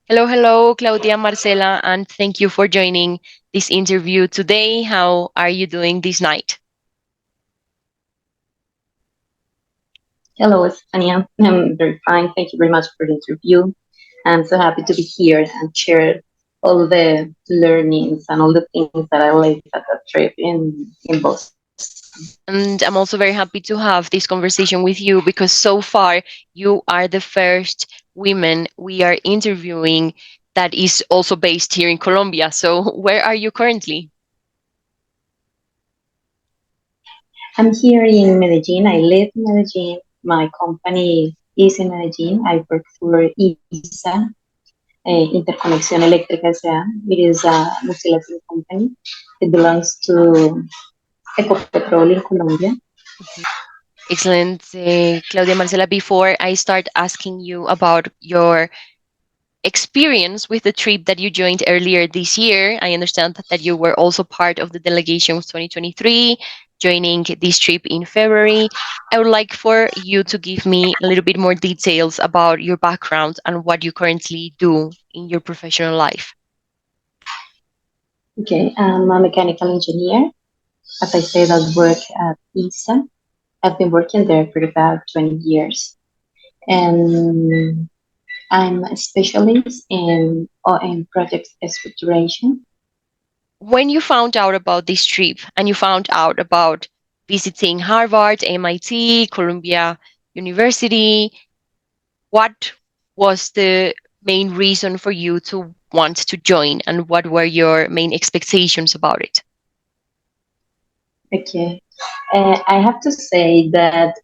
Hello, hello, Claudia, Marcela, and thank you for joining this interview today. How are you doing this night? Hello, Estefanía. I'm very fine. Thank you very much for the interview. I'm so happy to be here and share all the learnings and all the things that I learned at that trip in Boston. And I'm also very happy to have this conversation with you because so far you are the first women we are interviewing that is also based here in Colombia. So, where are you currently? I'm here in Medellin. I live in Medellin. My company is in Medellin. I work for ISA, Interconexión Eléctrica S.A. It is a multilateral company. It belongs to Ecopetrol in Colombia. Excellent, Claudia, Marcela. Before I start asking you about your experience with the trip that you joined earlier this year. I understand that you were also part of the delegation of 2023, joining this trip in February. I would like for you to give me a little bit more details about your background and what you currently do in your professional life. Okay, I'm a mechanical engineer. As I said, I work at ISA. I've been working there for about 20 years. And I'm a specialist in project structuration. When you found out about this trip and you found out about visiting Harvard, MIT, Columbia University, what was the main reason for you to want to join and what were your main expectations about it? Okay. I have to say that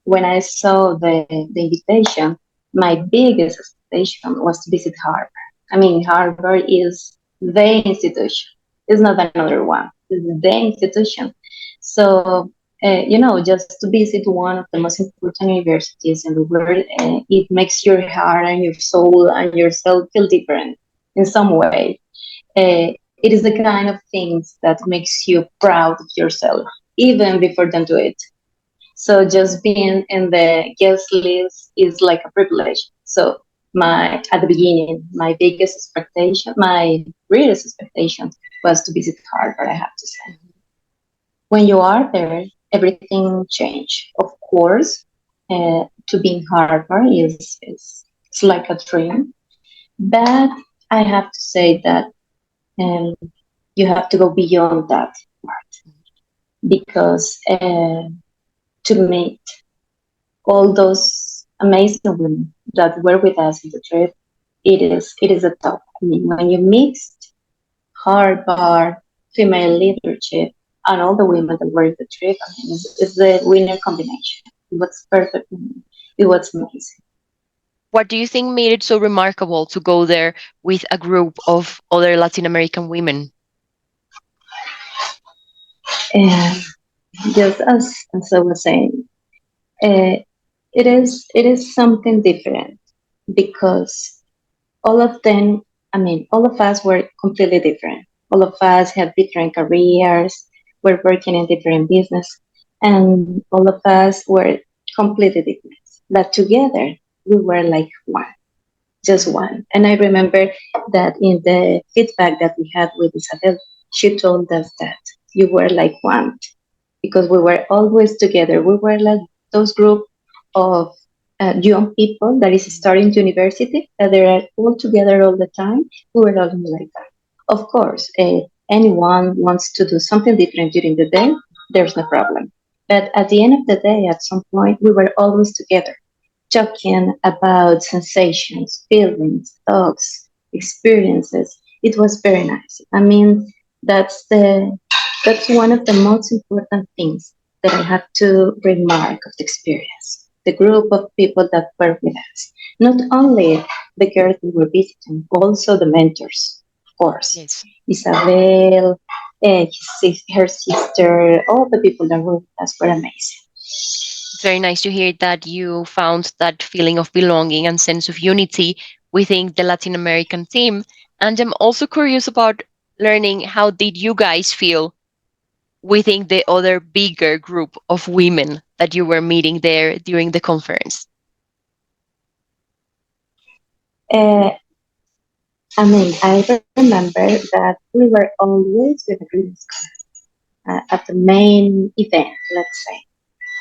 when I saw the invitation, my biggest expectation was to visit Harvard. I mean, Harvard is the institution. It's not another one. It's the institution. So, just to visit one of the most important universities in the world, it makes your heart and your soul and yourself feel different in some way. It is the kind of things that makes you proud of yourself, even before you do it. So just being in the guest list is like a privilege. So my at the beginning, my biggest expectation, my greatest expectation was to visit Harvard, I have to say. When you are there, everything changed. Of course, to be in Harvard is it's like a dream. But I have to say that um, you have to go beyond that part because to meet all those amazing women that were with us in the trip, it is a top. I mean, when you mixed Harvard, female leadership, and all the women that were in the trip, I mean, it's the winner combination. It was perfect. It was amazing. What do you think made it so remarkable to go there with a group of other Latin American women? And just as I was saying, uh, it is something different because all of them, I mean, all of us were completely different. All of us had different careers, were working in different business, and all of us were completely different. But together, we were like one, just one. And I remember that in the feedback that we had with Isabel, she told us that you were like one because we were always together. We were like those group of young people that is starting university that they are all together all the time. We were all like that. Of course, anyone wants to do something different during the day. There's no problem. But at the end of the day, at some point, we were always together, talking about sensations, feelings, thoughts, experiences. It was very nice. I mean, that's the that's one of the most important things that I have to remark of the experience. The group of people that were with us. Not only the girls we were visiting, also the mentors, of course. Yes. Isabel, her sister, all the people that were with us were amazing. It's very nice to hear that you found that feeling of belonging and sense of unity within the Latin American team. And I'm also curious about learning how did you guys feel within the other bigger group of women that you were meeting there during the conference? Uh, I mean, I remember that we were always with a greeting card at the main event, let's say,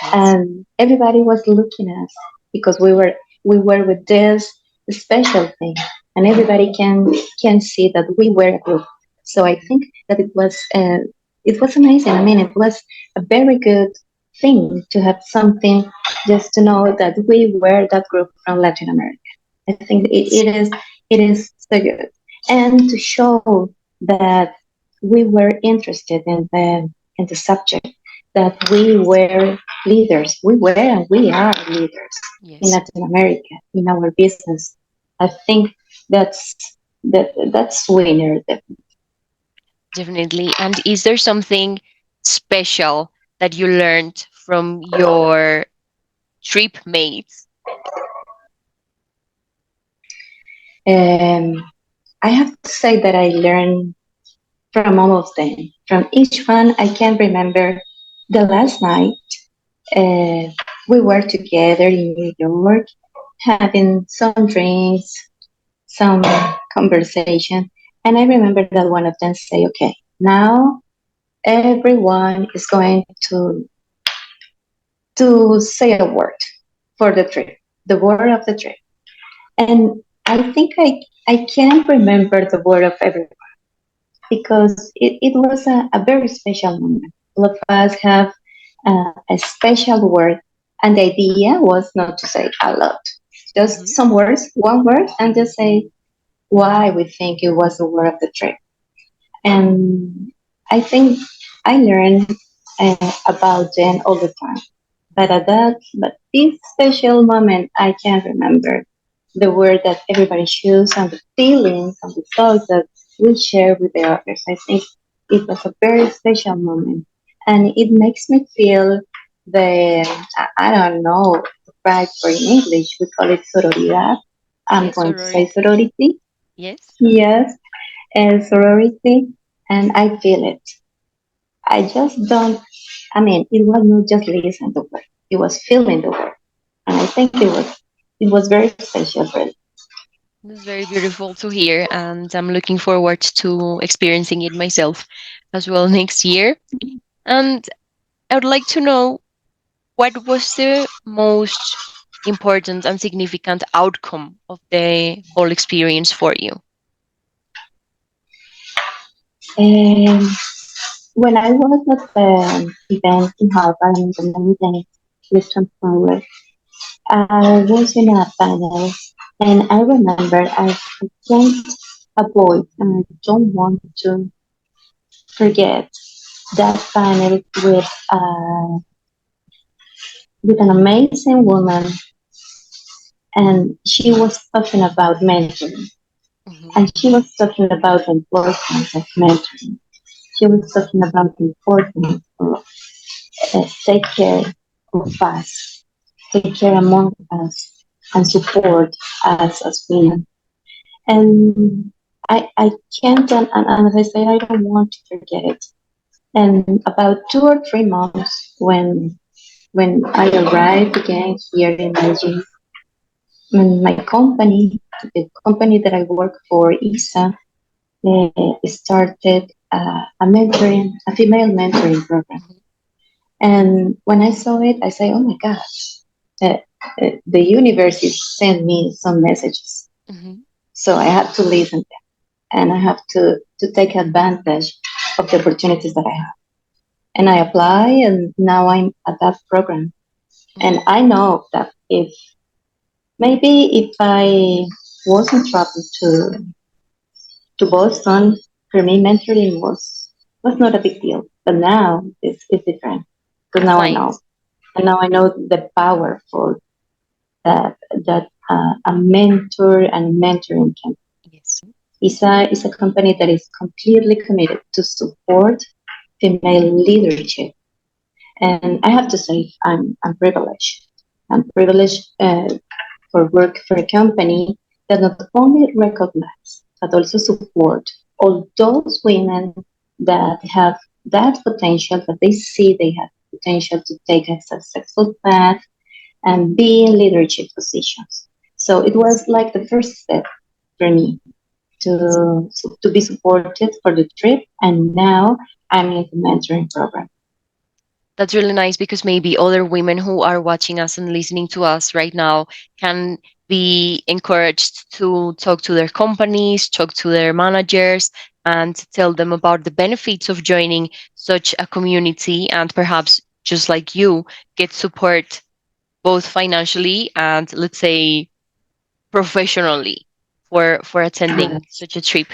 Yes. and everybody was looking at us because we were with this special thing, and everybody can see that we were a group. So I Mhm. think that it was amazing. I mean, it was a very good thing to have something just to know that we were that group from Latin America. I think Yes. it is so good, and to show that we were interested in the subject, that we were leaders. We were and we are leaders in Yes. Latin America in our business. I think that's that's winner. Definitely. And is there something special that you learned from your trip mates? Um, I have to say that I learned from all of them. From each one, I can remember the last night we were together in New York, having some drinks, some conversation, and I remember that one of them say, "Okay, now everyone is going to say a word for the trip, the word of the trip." And I think I can't remember the word of everyone because it was a very special moment. All of us have a special word, and the idea was not to say a lot, just Hmm. some words, one word, and just say why we think it was the word of the trip. And I think I learned about them all the time. But this special moment, I can remember the word that everybody chose and the feelings and the thoughts that we share with the others. I think it was a very special moment, and it makes me feel the I don't know the right for in English. We call it sororidad. I'm Yes, going to say sorority. sorority. Yes. Yes, and sorority, and I feel it. I just don't. I mean, it was not just listening to work; it was feeling the work, and I think it was very special, really. It's very beautiful to hear, and I'm looking forward to experiencing it myself as well next year. And I would like to know what was the most important and significant outcome of the whole experience for you? And when I was at the event in Harvard in the London Liston Forward, I was in a panel, and I remember I can't avoid and I don't want to forget that panel with an amazing woman, and she was talking about mentoring, Hmm. and she was talking about the importance of mentoring. She was talking about the importance of take care of us, take care among us, and support us as women. And I can't, and as I said, I don't want to forget it. And about 2 or 3 months when I arrived again here in Beijing, my company, the company that I work for, ISA, started a female mentoring program. Hmm. And when I saw it, I say, "Oh my gosh, the universe is sent me some messages." Hmm. So I have to listen, and I have to take advantage of the opportunities that I have. And I apply, and now I'm at that program. And Hmm. I know that if I wasn't traveled to Boston, for me mentoring was not a big deal. But now it's different because now I know, Right. and now I know the powerful that a mentor and mentoring can. Yes. ISA is a company that is completely committed to support female leadership. And I have to say, I'm privileged. I'm privileged for work for a company that not only recognize but also support all those women that have that potential, that they see they have potential to take a successful path and be in leadership positions. So it Yes. was like the first step for me. to be supported for the trip, and now I'm in the mentoring program. That's really nice because maybe other women who are watching us and listening to us right now can be encouraged to talk to their companies, talk to their managers, and tell them about the benefits of joining such a community and perhaps just like you get support both financially and let's say professionally for attending Yes. such a trip.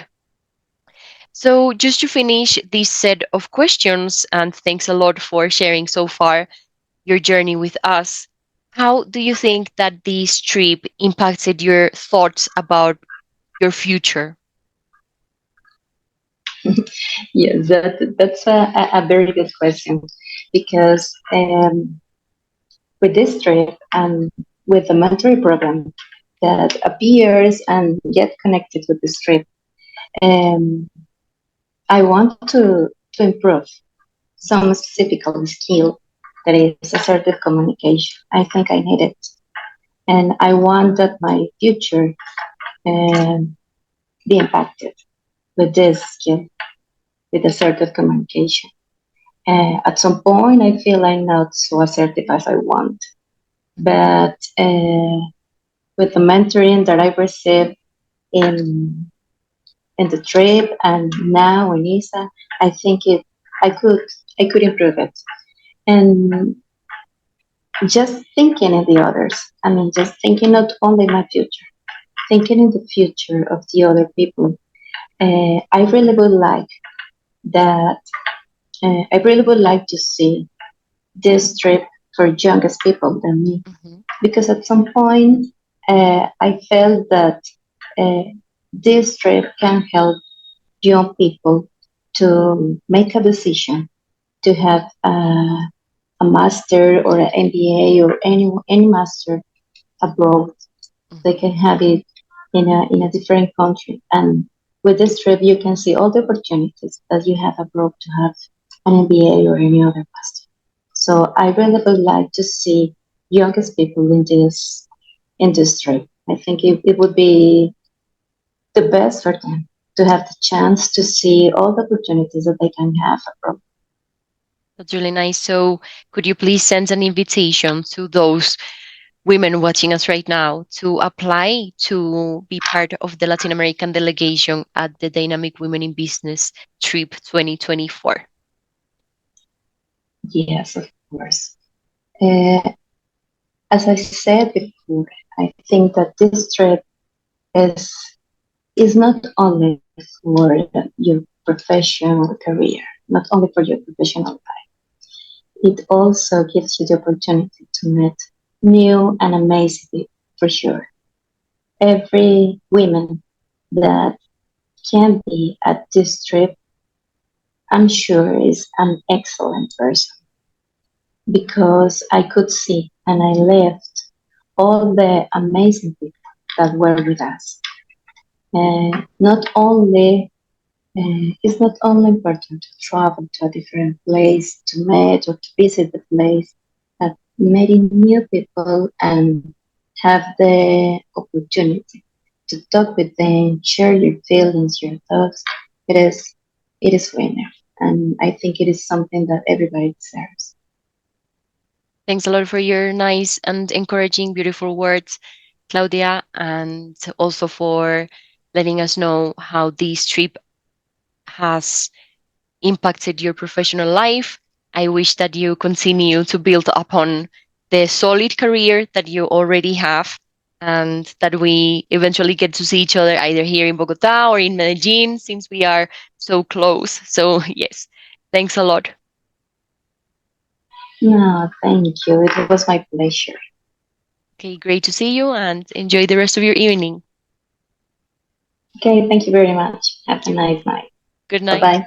So just to finish this set of questions, and thanks a lot for sharing so far your journey with us. How do you think that this trip impacted your thoughts about your future? Yes, that's a very good question because with this trip and with the mentoring program that appears and get connected with this trip, um, I want to improve some specific skill that is assertive communication. I think I need it. And I want that my future um, be impacted with this skill, with assertive communication. At some point, I feel I'm not so assertive as I want, but with the mentoring that I received in in the trip and now in ISA, I think I could I could improve it. And just thinking in the others. I mean, just thinking not only my future, thinking in the future of the other people. I really would like that. I really would like to see this trip for youngest people than me, Mhm, because at some point I felt that uh, this trip can help young people to make a decision to have a master or an MBA or any master abroad. They mhm. can have it in a different country. And with this trip, you can see all the opportunities that you have abroad to have an MBA or any other master. So I really would like to see youngest people in this trip. I think it would be the best for them to have the chance to see all the opportunities that they can have abroad. That's really nice. So, could you please send an invitation to those women watching us right now to apply to be part of the Latin American delegation at the Dynamic Women in Business Trip 2024? Yes, of course. Uh, as I said before, I think that this trip is is not only for your professional career, not only for your professional life. It also gives you the opportunity to meet new and amazing people, for sure. Every woman that can be at this trip, I'm sure is an excellent person because I could see and I left all the amazing people that were with us. Not only it's not only important to travel to a different place, to meet or to visit the place, but meeting new people and have the opportunity to talk with them, share your feelings, your thoughts. It is it is winner, and I think it is something that everybody deserves. Thanks a lot for your nice and encouraging, beautiful words, Claudia, and also for letting us know how this trip has impacted your professional life. I wish that you continue to build upon the solid career that you already have and that we eventually get to see each other either here in Bogota or in Medellin since we are so close. So, yes, thanks a lot. No, thank you. It was my pleasure. Okay, great to see you and enjoy the rest of your evening. Okay, thank you very much. Have a Thank you. nice night. Good Bye night. bye.